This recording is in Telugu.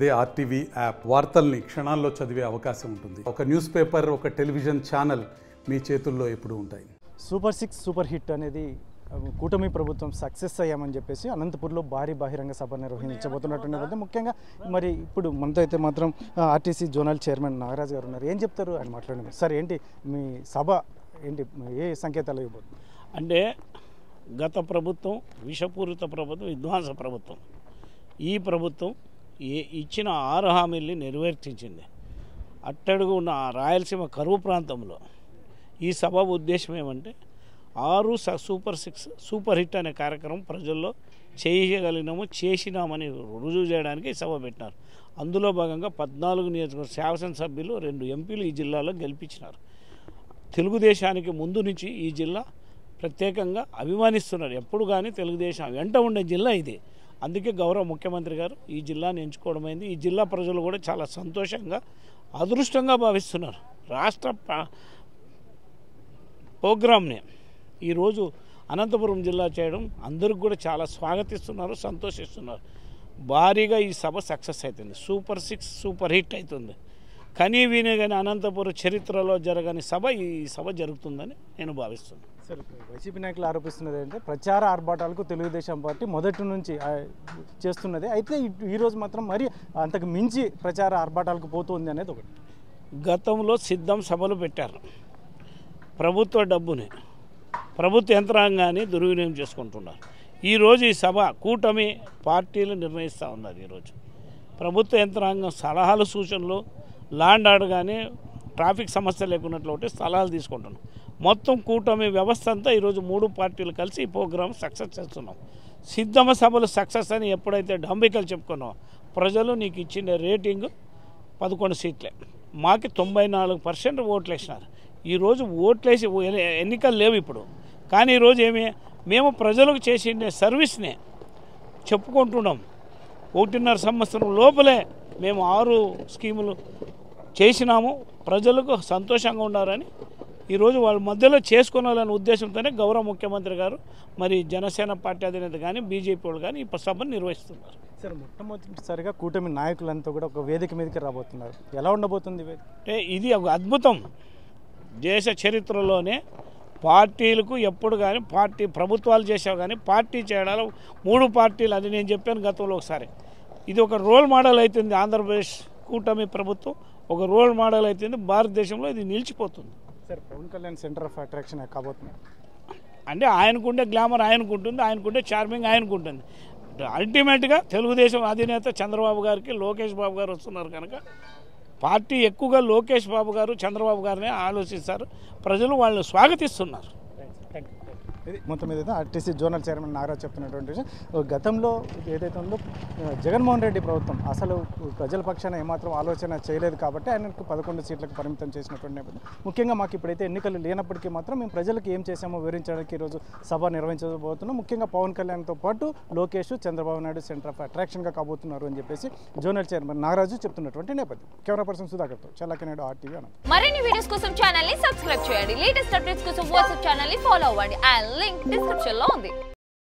అదే ఆర్టీవీ యాప్ వార్తల్ని క్షణాల్లో చదివే అవకాశం ఉంటుంది. ఒక న్యూస్ పేపర్, ఒక టెలివిజన్ ఛానల్ మీ చేతుల్లో ఎప్పుడూ ఉంటాయి. సూపర్ 6 సూపర్ హిట్ అనేది కూటమి ప్రభుత్వం సక్సెస్ అయ్యామని చెప్పేసి అనంతపూర్లో భారీ బహిరంగ సభ నిర్వహించబోతున్నటువంటి ముఖ్యంగా మరి ఇప్పుడు మనతో అయితే మాత్రం ఆర్టీసీ జోనల్ చైర్మన్ నాగరాజ్ గారు ఉన్నారు. ఏం చెప్తారు ఆయన మాట్లాడండి సార్. ఏంటి మీ సభ ఏంటి, ఏ సంకేతాలు ఇవ్వబోతుంది? అంటే గత ప్రభుత్వం విషపూరిత ప్రభుత్వం, విధ్వంస ప్రభుత్వం. ఈ ప్రభుత్వం ఇచ్చిన 6 హామీల్ని నెరవేర్చింది. అట్టడుగు ఉన్న రాయలసీమ కరువు ప్రాంతంలో ఈ సభ ఉద్దేశం ఏమంటే 6 సూపర్ 6 సూపర్ హిట్ అనే కార్యక్రమం ప్రజల్లో చేయగలిగినాము, చేసినామని రుజువు చేయడానికి ఈ సభ పెట్టినారు. అందులో భాగంగా 14 నియోజకవర్గ శాసనసభ్యులు, 2 ఎంపీలు ఈ జిల్లాలో గెలిపించినారు. తెలుగుదేశానికి ముందు నుంచి ఈ జిల్లా ప్రత్యేకంగా అభిమానిస్తున్నారు. ఎప్పుడు కానీ తెలుగుదేశం వెంట ఉండే జిల్లా ఇది. అందుకే గౌరవ ముఖ్యమంత్రి గారు ఈ జిల్లాని ఎంచుకోవడమైంది. ఈ జిల్లా ప్రజలు కూడా చాలా సంతోషంగా, అదృష్టంగా భావిస్తున్నారు. రాష్ట్ర ప్రోగ్రామ్ని ఈరోజు అనంతపురం జిల్లా చేయడం అందరికి కూడా చాలా స్వాగతిస్తున్నారు, సంతోషిస్తున్నారు. భారీగా ఈ సభ సక్సెస్ అవుతుంది. సూపర్ 6 సూపర్ హిట్ అవుతుంది. కానీ వినే కానీ అనంతపురం చరిత్రలో జరగని సభ ఈ సభ జరుగుతుందని నేను భావిస్తున్నాను. సార్, వైసీపీ నాయకులు ఆరోపిస్తున్నది అంటే ప్రచార ఆర్భాటాలకు తెలుగుదేశం పార్టీ మొదటి నుంచి చేస్తున్నది. అయితే ఈరోజు మాత్రం మరి అంతకు మించి ప్రచార ఆర్భాటాలకు పోతుంది అనేది ఒకటి. గతంలో సిద్ధం సభలు పెట్టారు. ప్రభుత్వ డబ్బుని, ప్రభుత్వ యంత్రాంగాన్ని దుర్వినియోగం చేసుకుంటున్నారు. ఈరోజు ఈ సభ కూటమి పార్టీలు నిర్ణయిస్తూ ఉన్నారు. ఈరోజు ప్రభుత్వ యంత్రాంగం సలహాలు, సూచనలు, ల్యాండ్ ఆర్డర్ కానీ ట్రాఫిక్ సమస్య లేకున్నట్లు ఒకటి సలహాలు తీసుకుంటున్నాం. మొత్తం కూటమి వ్యవస్థ అంతా ఈరోజు 3 పార్టీలు కలిసి ఈ ప్రోగ్రాం సక్సెస్ చేస్తున్నాం. సిద్ధమ సభలు సక్సెస్ అని ఎప్పుడైతే డంబికలు చెప్పుకున్నామో ప్రజలు నీకు ఇచ్చిన రేటింగ్ 11 సీట్లే, మాకు 94% ఓట్లు వేసినారు. ఈరోజు ఓట్లేసి ఎన్నికలు లేవు ఇప్పుడు. కానీ ఈరోజు మేము ప్రజలకు చేసిన సర్వీస్నే చెప్పుకుంటున్నాం. 1.5 సంవత్సరం లోపలే మేము 6 స్కీములు చేసినాము, ప్రజలకు సంతోషంగా ఉన్నారని ఈరోజు వాళ్ళ మధ్యలో చేసుకోవాలనే ఉద్దేశంతోనే గౌరవ ముఖ్యమంత్రి గారు, మరి జనసేన పార్టీ అధినేత కానీ బీజేపీ వాళ్ళు కానీ ఈ సభను నిర్వహిస్తున్నారు. సార్, మొట్టమొదటిసారిగా కూటమి నాయకులంతా కూడా ఒక వేదిక మీదకి రాబోతున్నారు. ఎలా ఉండబోతుంది వేదిక? అంటే ఇది ఒక అద్భుతం. దేశ చరిత్రలోనే పార్టీలకు ఎప్పుడు కానీ ప్రభుత్వాలు చేసావు కానీ పార్టీ చేయడాలు 3 పార్టీలు, అది నేను చెప్పాను గతంలో ఒకసారి. ఇది ఒక రోల్ మోడల్ అవుతుంది. ఆంధ్రప్రదేశ్ కూటమి ప్రభుత్వం ఒక రోల్ మోడల్ అవుతుంది. భారతదేశంలో ఇది నిలిచిపోతుంది. Sir, Pawan Kalyan centre of attraction కాబోతుంది అంటే ఆయనకుండే గ్లామర్ ఆయనకుంటుంది, ఆయనకుండే చార్మింగ్ ఆయనకుంటుంది. అల్టిమేట్గా తెలుగుదేశం అధినేత చంద్రబాబు గారికి లోకేష్ బాబు గారు వస్తున్నారు కనుక పార్టీ ఎక్కువగా లోకేష్ బాబు గారు, చంద్రబాబు గారినే ఆలోచిస్తారు. ప్రజలు వాళ్ళని స్వాగతిస్తున్నారు. ఇది మొత్తం మీద ఆర్టీసీ జోనల్ చైర్మన్ నాగరాజ్ చెప్తున్నటువంటి విషయం. గతంలో ఏదైతే ఉందో జగన్మోహన్ రెడ్డి ప్రభుత్వం అసలు ప్రజల పక్షాన ఏమాత్రం ఆలోచన చేయలేదు కాబట్టి ఆయనకు 11 సీట్లకు పరిమితం చేసినటువంటి నేపథ్యం. ముఖ్యంగా మాకు ఇప్పుడైతే ఎన్నికలు లేనప్పటికీ మాత్రం మేము ప్రజలకు ఏం చేశామో వివరించడానికి ఈరోజు సభ నిర్వహించబోతున్నాం. ముఖ్యంగా పవన్ కళ్యాణ్తో పాటు లోకేష్, చంద్రబాబు నాయుడు సెంటర్ ఆఫ్ అట్రాక్షన్గా కాబోతున్నారు అని చెప్పేసి జోనల్ చైర్మన్ నాగరాజు చెప్తున్నటువంటి నేపథ్యం. కెమెరా పర్సన్ సుధాకర్తో చల్లకనేడు ఆర్టీవీ. మరిన్ని వీడియోస్ కోసం ఛానల్ ని సబ్స్క్రైబ్ చేయండి. లేటెస్ట్ అప్డేట్స్ కోసం వాట్సాప్ ఛానల్ ని ఫాలో అవ్వండి. లింక్ డిస్క్రిప్షన్ లో ఉంది.